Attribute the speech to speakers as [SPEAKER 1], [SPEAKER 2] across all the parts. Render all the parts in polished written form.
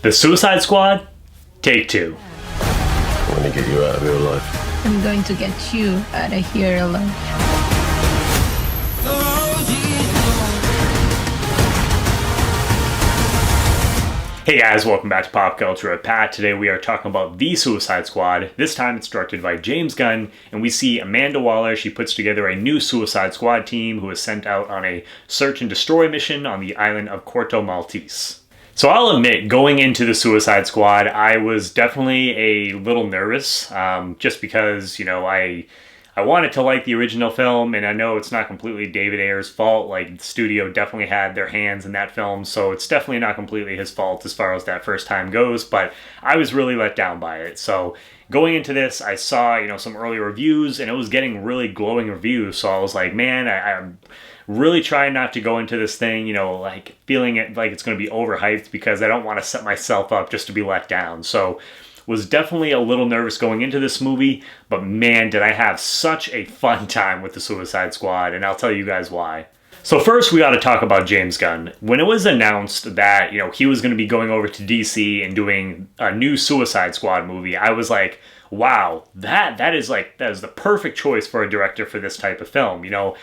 [SPEAKER 1] The Suicide Squad, take two.
[SPEAKER 2] I'm gonna get you out of here alive.
[SPEAKER 3] I'm going to get you out of here alive.
[SPEAKER 1] Hey guys, welcome back to Pop Culture with Pat. Today we are talking about The Suicide Squad. This time it's directed by James Gunn, and we see Amanda Waller. She puts together a new Suicide Squad team who is sent out on a search and destroy mission on the island of Corto Maltese. So I'll admit, going into the Suicide Squad, I was definitely a little nervous, just because, you know, I wanted to like the original film, and I know it's not completely David Ayer's fault. Like, the studio definitely had their hands in that film, so it's definitely not completely his fault as far as that first time goes, but I was really let down by it. So going into this, I saw, you know, some early reviews, and it was getting really glowing reviews, so I was like, man, I'm really trying not to go into this thing, you know, like feeling it like it's going to be overhyped, because I don't want to set myself up just to be let down. So was definitely a little nervous going into this movie, but man, did I have such a fun time with the Suicide Squad, and I'll tell you guys why. So first, we got to talk about James Gunn. When it was announced that, you know, he was going to be going over to DC and doing a new Suicide Squad movie, I was like, wow, that is the perfect choice for a director for this type of film. You know,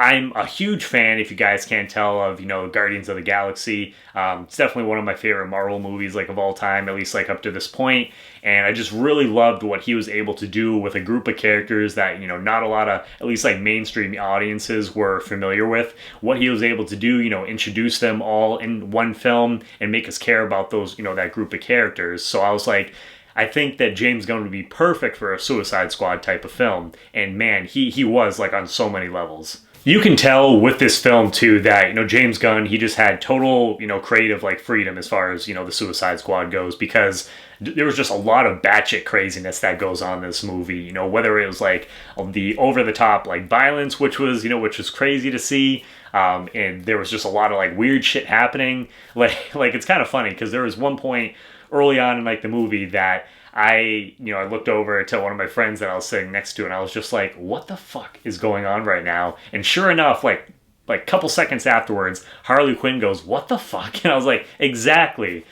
[SPEAKER 1] I'm a huge fan, if you guys can't tell, of, you know, Guardians of the Galaxy. It's definitely one of my favorite Marvel movies, like, of all time, at least, like, up to this point. And I just really loved what he was able to do with a group of characters that, you know, not a lot of, at least, like, mainstream audiences were familiar with. What he was able to do, you know, introduce them all in one film and make us care about those, you know, that group of characters. So I was like, I think that James Gunn would be perfect for a Suicide Squad type of film. And man, he was, like, on so many levels. You can tell with this film, too, that, you know, James Gunn, he just had total, you know, creative, like, freedom as far as, you know, the Suicide Squad goes, because there was just a lot of batshit craziness that goes on in this movie, you know, whether it was, like, the over-the-top, like, violence, which was crazy to see, and there was just a lot of, like, weird shit happening. Like it's kind of funny, because there was one point early on in, like, the movie that I looked over to one of my friends that I was sitting next to, and I was just like, what the fuck is going on right now? And sure enough, like a couple seconds afterwards, Harley Quinn goes, what the fuck? And I was like, exactly.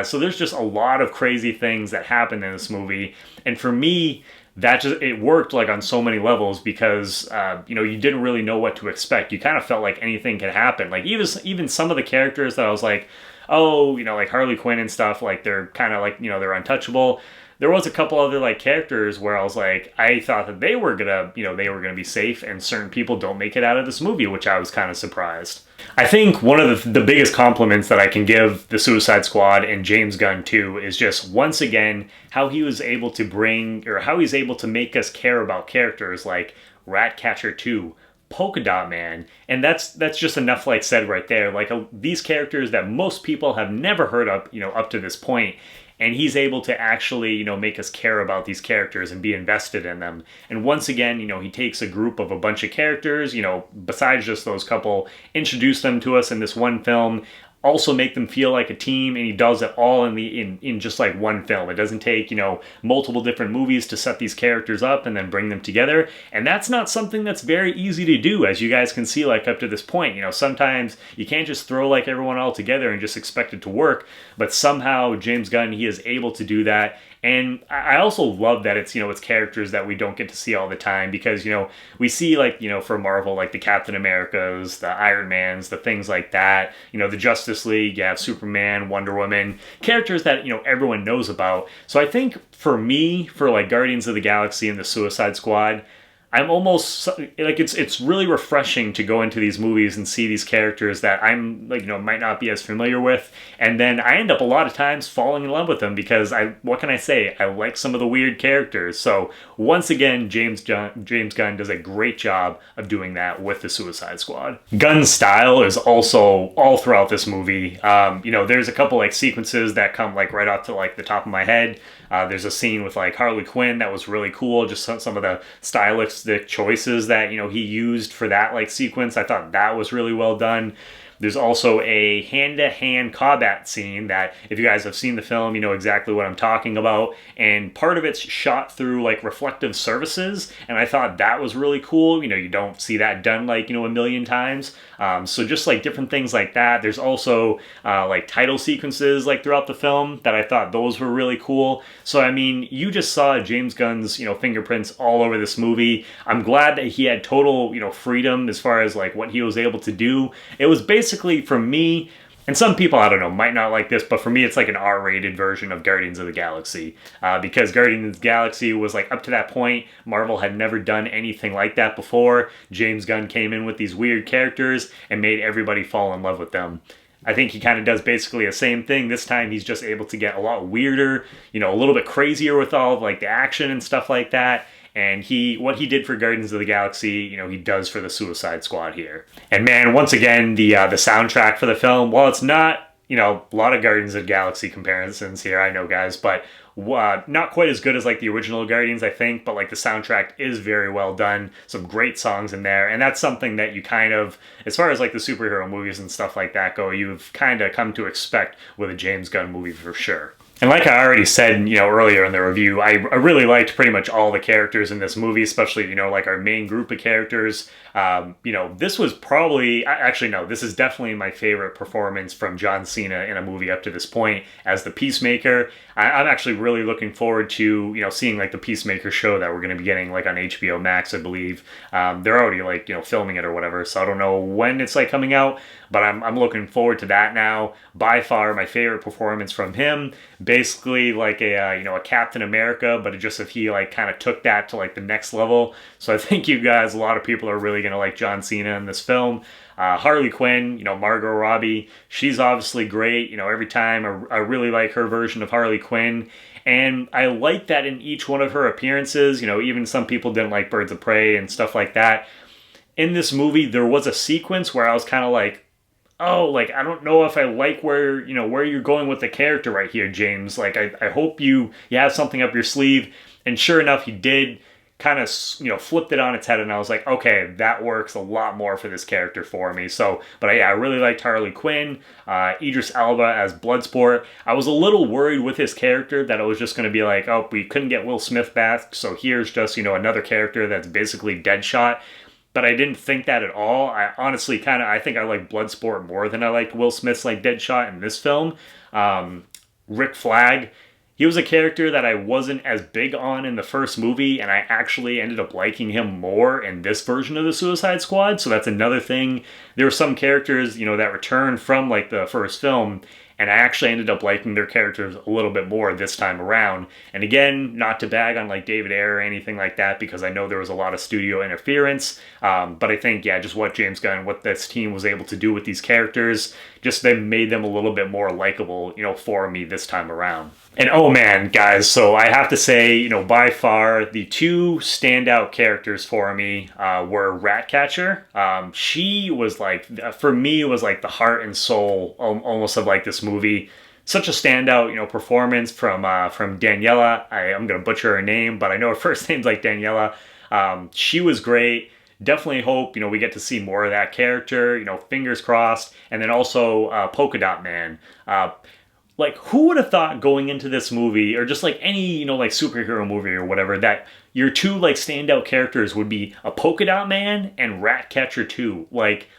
[SPEAKER 1] So there's just a lot of crazy things that happen in this movie. And for me, it worked, like, on so many levels, because, you know, you didn't really know what to expect. You kind of felt like anything could happen. Like, even some of the characters that I was like, oh, you know, like Harley Quinn and stuff, like, they're kind of like, you know, they're untouchable. There was a couple other, like, characters where I was like, I thought that they were gonna be safe, and certain people don't make it out of this movie, which I was kind of surprised. I think one of the biggest compliments that I can give the Suicide Squad and James Gunn too is just, once again, how he was able to make us care about characters like Ratcatcher 2, Polka Dot Man, and that's just enough, like, said right there. Like, these characters that most people have never heard of, you know, up to this point. And he's able to actually, you know, make us care about these characters and be invested in them. And once again, you know, he takes a group of a bunch of characters, you know, besides just those couple, introduce them to us in this one film, also make them feel like a team, and he does it all in just, like, one film. It doesn't take, you know, multiple different movies to set these characters up and then bring them together. And that's not something that's very easy to do, as you guys can see, like, up to this point. You know, sometimes you can't just throw, like, everyone all together and just expect it to work, but somehow James Gunn, he is able to do that. And I also love that it's, you know, it's characters that we don't get to see all the time, because, you know, we see, like, you know, for Marvel, like the Captain Americas, the Iron Mans, the things like that, you know, the Justice League, you have Superman, Wonder Woman, characters that, you know, everyone knows about. So I think for me, for, like, Guardians of the Galaxy and the Suicide Squad, I'm almost, like, it's really refreshing to go into these movies and see these characters that I'm, like, you know, might not be as familiar with, and then I end up a lot of times falling in love with them, because what can I say? I like some of the weird characters. So once again, James Gunn does a great job of doing that with the Suicide Squad. Gunn's style is also all throughout this movie. You know, there's a couple, like, sequences that come, like, right off to, like, the top of my head. There's a scene with, like, Harley Quinn that was really cool. Just some of the stylistic choices that, you know, he used for that, like, sequence. I thought that was really well done. There's also a hand-to-hand combat scene that, if you guys have seen the film, you know exactly what I'm talking about. And part of it's shot through like reflective surfaces, and I thought that was really cool. You know, you don't see that done like, you know, a million times. So just like different things like that. There's also like title sequences like throughout the film that I thought those were really cool. So I mean, you just saw James Gunn's, you know, fingerprints all over this movie. I'm glad that he had total, you know, freedom as far as like what he was able to do. It was basically, for me, and some people, I don't know, might not like this, but for me, it's like an R-rated version of Guardians of the Galaxy. Because Guardians of the Galaxy was like, up to that point, Marvel had never done anything like that before. James Gunn came in with these weird characters and made everybody fall in love with them. I think he kind of does basically the same thing. This time he's just able to get a lot weirder, you know, a little bit crazier with all of like the action and stuff like that. And what he did for Guardians of the Galaxy, you know, he does for the Suicide Squad here. And man, once again, the soundtrack for the film, while it's not, you know, a lot of Guardians of the Galaxy comparisons here, I know, guys, but not quite as good as like the original Guardians, I think, but like the soundtrack is very well done. Some great songs in there, and that's something that you kind of, as far as like the superhero movies and stuff like that go, you've kind of come to expect with a James Gunn movie for sure. And like I already said, you know, earlier in the review, I really liked pretty much all the characters in this movie, especially, you know, like our main group of characters. You know, this was probably, actually no, this is definitely my favorite performance from John Cena in a movie up to this point as the Peacemaker. I'm actually really looking forward to, you know, seeing like the Peacemaker show that we're going to be getting like on HBO Max, I believe. They're already like, you know, filming it or whatever, so I don't know when it's like coming out, but I'm looking forward to that now. By far my favorite performance from him. Basically like a, you know, a Captain America, but just if he like kind of took that to like the next level. So I think you guys, a lot of people are really going to like John Cena in this film. Harley Quinn, you know, Margot Robbie, she's obviously great. You know, every time I really like her version of Harley Quinn. And I like that in each one of her appearances. You know, even some people didn't like Birds of Prey and stuff like that. In this movie, there was a sequence where I was kind of like, oh, like, I don't know if I like where you're going with the character right here, James. Like, I hope you have something up your sleeve. And sure enough, he did kind of, you know, flipped it on its head. And I was like, okay, that works a lot more for this character for me. So, but yeah, I really liked Harley Quinn, Idris Elba as Bloodsport. I was a little worried with his character that it was just going to be like, oh, we couldn't get Will Smith back. So here's just, you know, another character that's basically Deadshot. But I didn't think that at all. I honestly I think I like Bloodsport more than I liked Will Smith's like Deadshot in this film. Rick Flagg, he was a character that I wasn't as big on in the first movie, and I actually ended up liking him more in this version of the Suicide Squad. So that's another thing. There were some characters, you know, that returned from like the first film, and I actually ended up liking their characters a little bit more this time around. And again, not to bag on like David Ayer or anything like that, because I know there was a lot of studio interference. But I think, yeah, just what James Gunn, what this team was able to do with these characters, just they made them a little bit more likable, you know, for me this time around. And oh man, guys, so I have to say, you know, by far the two standout characters for me were Ratcatcher. She was like, for me, was like the heart and soul almost of like this movie. Such a standout, you know, performance from Daniela. I'm gonna butcher her name, but I know her first name's like Daniela. She was great. Definitely hope, you know, we get to see more of that character, you know, fingers crossed. And then also Polka Dot Man. Like, who would have thought going into this movie, or just like any, you know, like superhero movie or whatever, that your two like standout characters would be a Polka Dot Man and Ratcatcher 2? Like,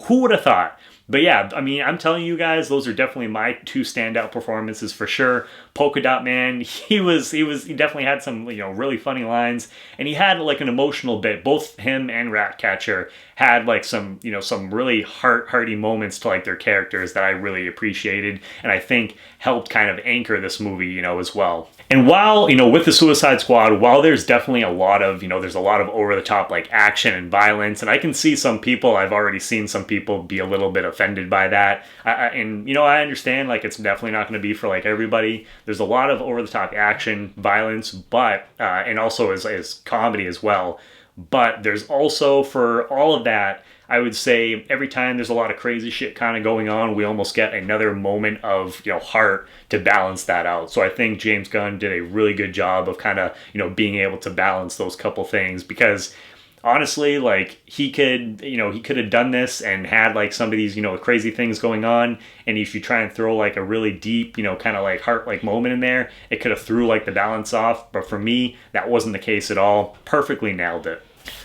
[SPEAKER 1] who would have thought? But yeah, I mean, I'm telling you guys, those are definitely my two standout performances for sure. Polka Dot Man, he definitely had some, you know, really funny lines, and he had like an emotional bit. Both him and Ratcatcher had like some, you know, some really hearty moments to like their characters that I really appreciated, and I think helped kind of anchor this movie, you know, as well. And while, you know, with the Suicide Squad, while there's definitely a lot of, you know, there's a lot of over-the-top like action and violence, and I can see some people, I've already seen some people be a little bit offended by that. And, you know, I understand, like, it's definitely not going to be for like everybody. There's a lot of over-the-top action, violence, but, and also as comedy as well. But there's also, for all of that, I would say every time there's a lot of crazy shit kind of going on, we almost get another moment of, you know, heart to balance that out. So I think James Gunn did a really good job of kind of, you know, being able to balance those couple things, because honestly, like, he could, he could have done this and had like some of these, crazy things going on. And if you try and throw like a really deep, kind of like heart like moment in there, it could have threw like the balance off. But for me, that wasn't the case at all. Perfectly nailed it.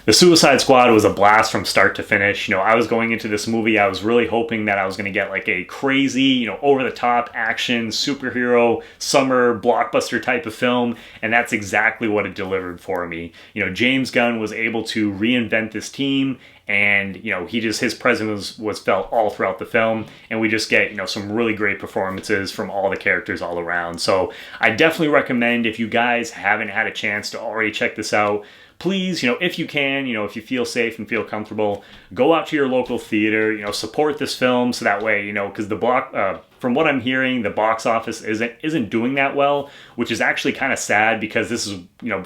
[SPEAKER 1] The Suicide Squad was a blast from start to finish. I was going into this movie, I was really hoping that I was going to get like a crazy, over-the-top action, superhero, summer, blockbuster type of film, and that's exactly what it delivered for me. James Gunn was able to reinvent this team, and his presence was felt all throughout the film, and we just get some really great performances from all the characters all around. So I definitely recommend, if you guys haven't had a chance to already check this out, please, if you can, if you feel safe and feel comfortable, go out to your local theater, support this film, so that way, because from what I'm hearing, the box office isn't doing that well, which is actually kind of sad, because this is,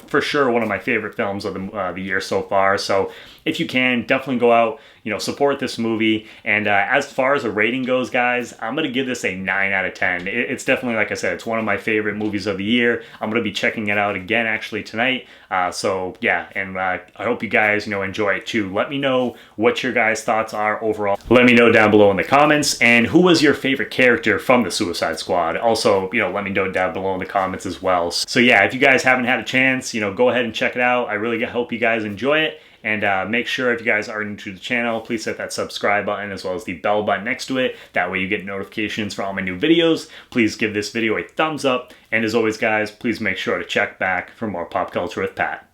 [SPEAKER 1] for sure one of my favorite films of the year so far. So if you can, definitely go out, support this movie. And as far as a rating goes, guys, I'm going to give this a 9 out of 10. It's definitely, like I said, it's one of my favorite movies of the year. I'm going to be checking it out again actually tonight. So yeah, and I hope you guys, enjoy it too. Let me know what your guys' thoughts are overall. Let me know down below in the comments. And who was your favorite character from the Suicide Squad? Also, let me know down below in the comments as well. So yeah, if you guys haven't had a chance, go ahead and check it out. I really hope you guys enjoy it. And make sure, if you guys are new to the channel, please hit that subscribe button as well as the bell button next to it. That way you get notifications for all my new videos. Please give this video a thumbs up. And as always, guys, please make sure to check back for more Pop Culture with Pat.